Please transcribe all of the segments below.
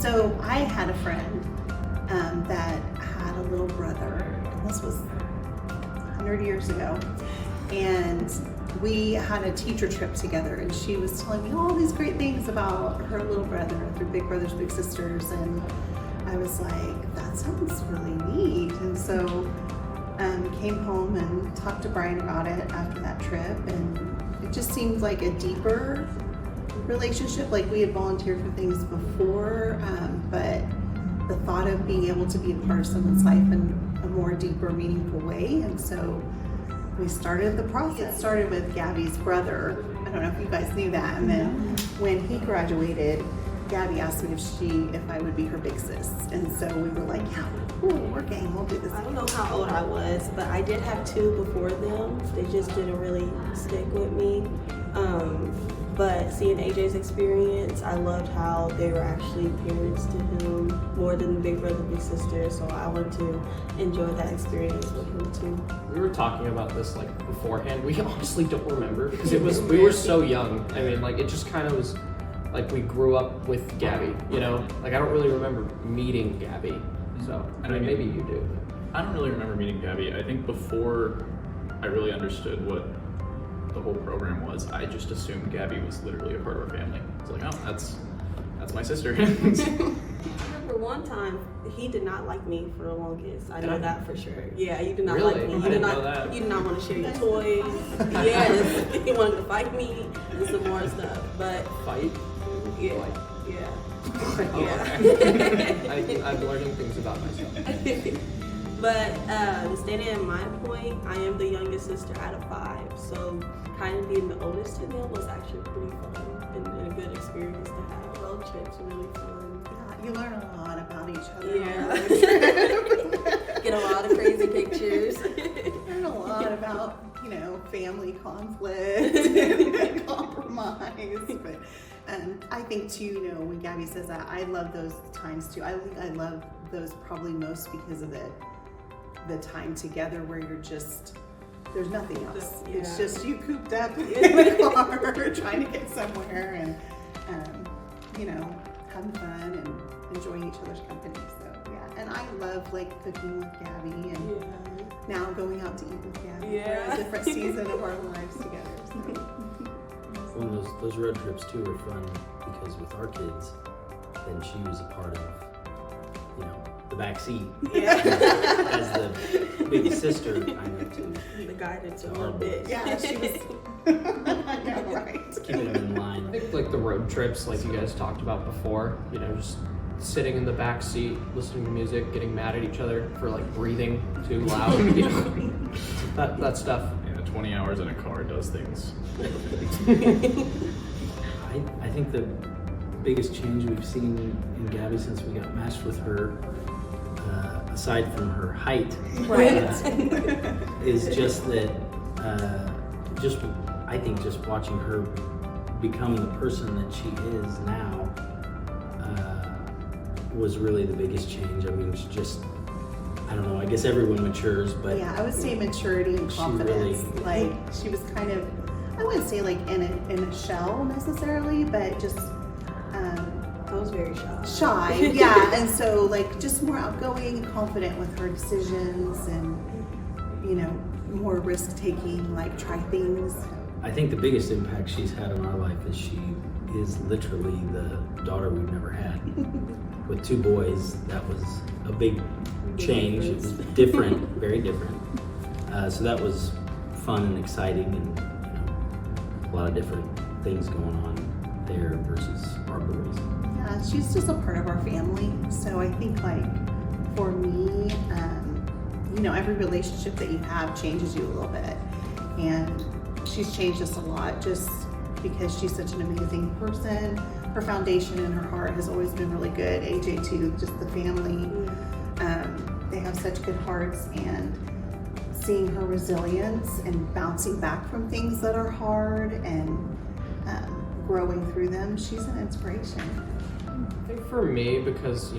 So I had a friend that had a little brother, and this was 100 years ago, and we had a teacher trip together, and she was telling me all these great things about her little brother, their big brothers, big sisters, and I was like, that sounds really neat. And so came home and talked to Brian about it after that trip, and it just seemed like a deeper relationship. Like we had volunteered for things before, but the thought of being able to be a part of someone's life in a more deeper, meaningful way. And so we started the process. It started with Gabby's brother. I don't know if you guys knew that. And then when he graduated, Gabby asked me if I would be her big sis. And so we were like, yeah, cool, we're game, we'll do this. I don't know how old I was, but I did have two before them. They just didn't really stick with me. But seeing AJ's experience, I loved how they were actually parents to him more than the big brother, big sister. So I wanted to enjoy that experience with him too. We were talking about this like beforehand. We honestly don't remember because we were so young. I mean, like it just kind of was like we grew up with Gabby, you know? Like I don't really remember meeting Gabby. So I mean, maybe you do. I don't really remember meeting Gabby. I think before I really understood what the whole program was, I just assumed Gabby was literally a part of our family. It's like, oh, that's my sister. I remember one time he did not like me for the longest. I know that for sure. Yeah, you did not Really? like me. I didn't know that. You did not want to share your toys. Yes, he wanted to fight me and some more stuff. But Fight? yeah, Like, yeah. oh, Yeah. I'm learning things about myself. But standing at my point, I am the youngest sister out of 5. So kind of being the oldest to them was actually pretty fun and a good experience to have. Road trips were really fun. Yeah, you learn a lot about each other. Yeah. Get a lot of crazy pictures. Learn a lot about, family conflict and compromise. But I think too, when Gabby says that, I love those times too. I think I love those probably most because of the time together where you're just, there's nothing else. Yeah. It's just you cooped up in the car trying to get somewhere and, having fun and enjoying each other's company. So yeah, and I love like cooking with Gabby and now going out to eat with Gabby. Yeah. For a different season of our lives together. So. Well, those road trips too were fun because with our kids, then she was a part of, the back seat. Yeah. As the big sister, kind of to The guidance a To little our bit. boys. Yeah, she was. I know, right? keep them in I line. think like the road trips, like you guys talked about before, just sitting in the back seat, listening to music, getting mad at each other for like breathing too loud, that stuff. Yeah, 20 hours in a car does things. I think the biggest change we've seen in Gabby since we got matched with her, aside from her height, Right. is just that, I think just watching her become the person that she is now was really the biggest change. I mean, she just, I don't know, I guess everyone matures, but Yeah, I would say maturity and She confidence. really- Like she was kind of, I wouldn't say like in a shell necessarily, but just I was very shy. shy. Yeah, and so like just more outgoing and confident with her decisions and more risk taking, like try things. I think the biggest impact she's had on our life is she is literally the daughter we've never had. With 2 boys, that was a big change. It was different, very different. So that was fun and exciting, and a lot of different things going on there versus our boys. Yeah, she's just a part of our family. So I think like for me, every relationship that you have changes you a little bit. And she's changed us a lot just because she's such an amazing person. Her foundation and her heart has always been really good. AJ too, just the family. They have such good hearts, and seeing her resilience and bouncing back from things that are hard and growing through them, she's an inspiration. I think for me, because,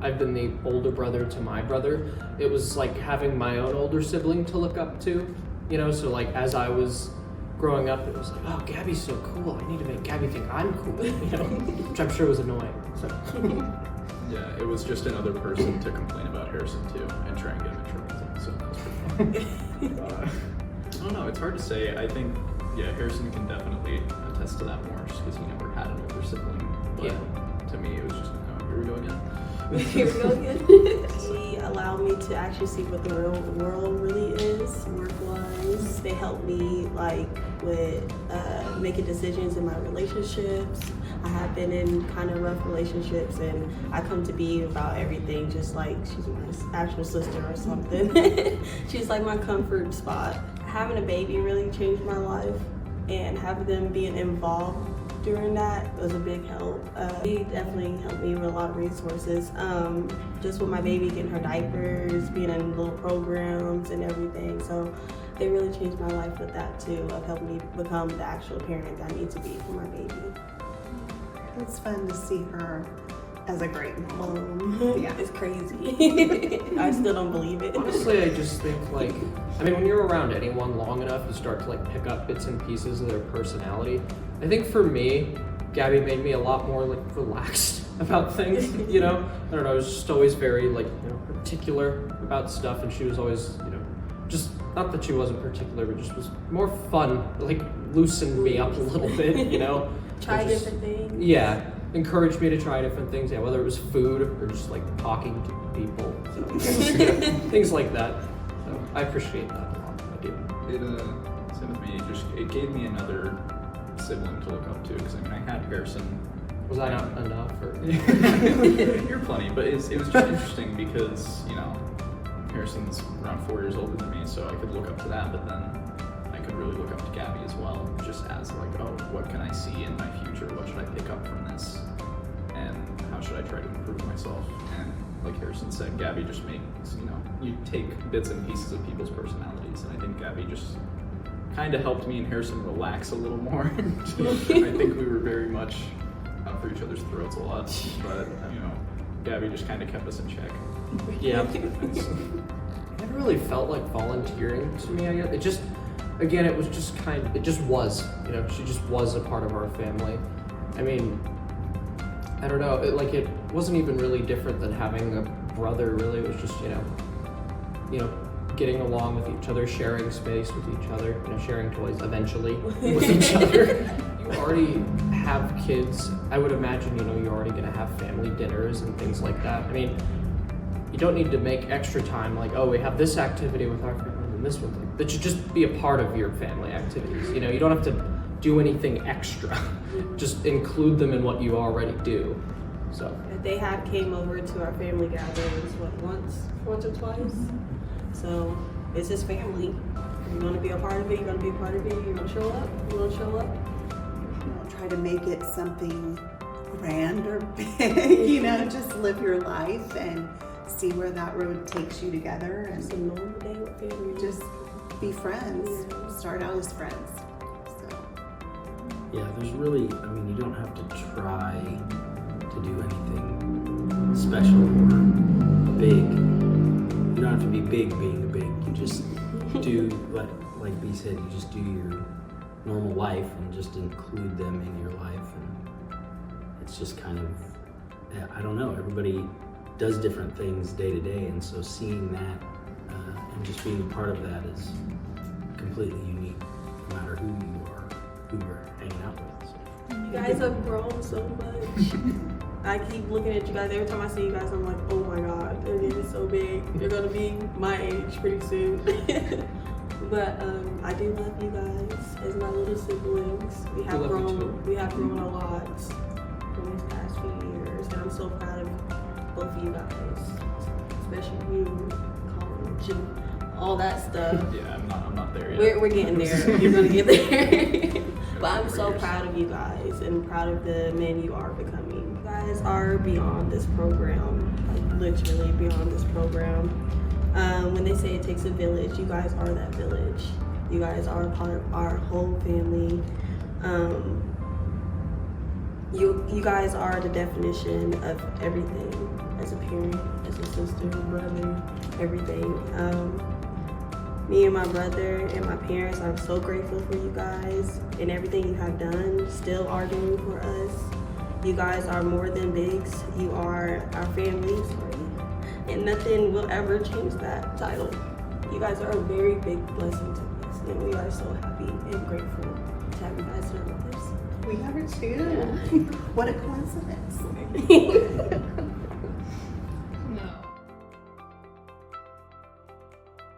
I've been the older brother to my brother, it was like having my own older sibling to look up to, so like as I was growing up, it was like, oh, Gabby's so cool. I need to make Gabby think I'm cool, you know, which I'm sure was annoying. So. Yeah, it was just another person to complain about Harrison too and try and get him in trouble. So that was pretty fun. I don't know. It's hard to say. I think Harrison can definitely attest to that more, just because he never had an older sibling. But to me, it was just, oh, here we go again. Here we go again. They allow me to actually see what the real world really is, work-wise. They help me with making decisions in my relationships. I have been in kind of rough relationships, and I come to be about everything, just like she's my actual sister or something. She's like my comfort spot. Having a baby really changed my life, and having them being involved during that was a big help. They definitely helped me with a lot of resources. Just with my baby getting her diapers, being in little programs and everything. So they really changed my life with that too, of helping me become the actual parent that I need to be for my baby. It's fun to see her as a great mom. Yeah, it's crazy. I still don't believe it. Honestly, I just think when you're around anyone long enough, you start to pick up bits and pieces of their personality. I think for me, Gabby made me a lot more relaxed about things, you know? I don't know, I was just always very particular about stuff, and she was always, just, not that she wasn't particular, but just was more fun, loosened me up a little bit, you know? Try different things. Yeah, encouraged me to try different things, whether it was food or just talking to people, so, things like that. So I appreciate that a lot, I do. Same with me, it gave me another sibling to look up to, because I had Harrison. Was I not enough? Or? You're plenty, but it was just interesting because, Harrison's around 4 years older than me, so I could look up to that, but then I could really look up to Gabby as well, just as what can I see in my future? What should I pick up from this? And how should I try to improve myself? And like Harrison said, Gabby just makes, you take bits and pieces of people's personalities, and I think Gabby just kind of helped me and Harrison relax a little more. I think we were very much out for each other's throats a lot, but Gabby just kind of kept us in check. Yeah, it never really felt like volunteering to me. I guess it was just it just was. She just was a part of our family. I mean, I don't know. It wasn't even really different than having a brother. Really, it was just getting along with each other, sharing space with each other, sharing toys eventually with each other. You already have kids. I would imagine, you're already going to have family dinners and things like that. I mean, you don't need to make extra time we have this activity with our family and this one. That should just be a part of your family activities. You don't have to do anything extra. Just include them in what you already do. So they came over to our family gatherings, once or twice. So it's just family. You want to be a part of it, you're going to be a part of it. You want to show up, you want to show up. Don't try to make it something grand or big, just live your life and see where that road takes you together. And it's a normal day with family. Just be friends. Yeah. Start out as friends. So. Yeah, there's really, you don't have to try to do anything special or big. You don't have to be big being big. You just do, like B said, you just do your normal life and just include them in your life. And it's just kind of, I don't know, everybody does different things day to day. And so seeing that and just being a part of that is completely unique, no matter who you are, who you're hanging out with. So. You guys have grown so much. I keep looking at you guys. Every time I see you guys, I'm like, oh my God, they're getting so big. They're gonna be my age pretty soon. But I do love you guys as my little siblings. We have grown a lot from these past few years, and I'm so proud of both of you guys, especially you, college, and all that stuff. Yeah, I'm not there yet. We're getting there. You're gonna get there. But I'm so proud of you guys and proud of the men you are becoming. You guys are beyond this program, literally beyond this program. When they say it takes a village, you guys are that village. You guys are a part of our whole family. You guys are the definition of everything, as a parent, as a sister, brother, everything. Me and my brother and my parents are so grateful for you guys and everything you have done, still are doing for us. You guys are more than bigs. You are our family, and nothing will ever change that title. You guys are a very big blessing to us, and we are so happy and grateful to have you guys here with us. We are too. What a coincidence.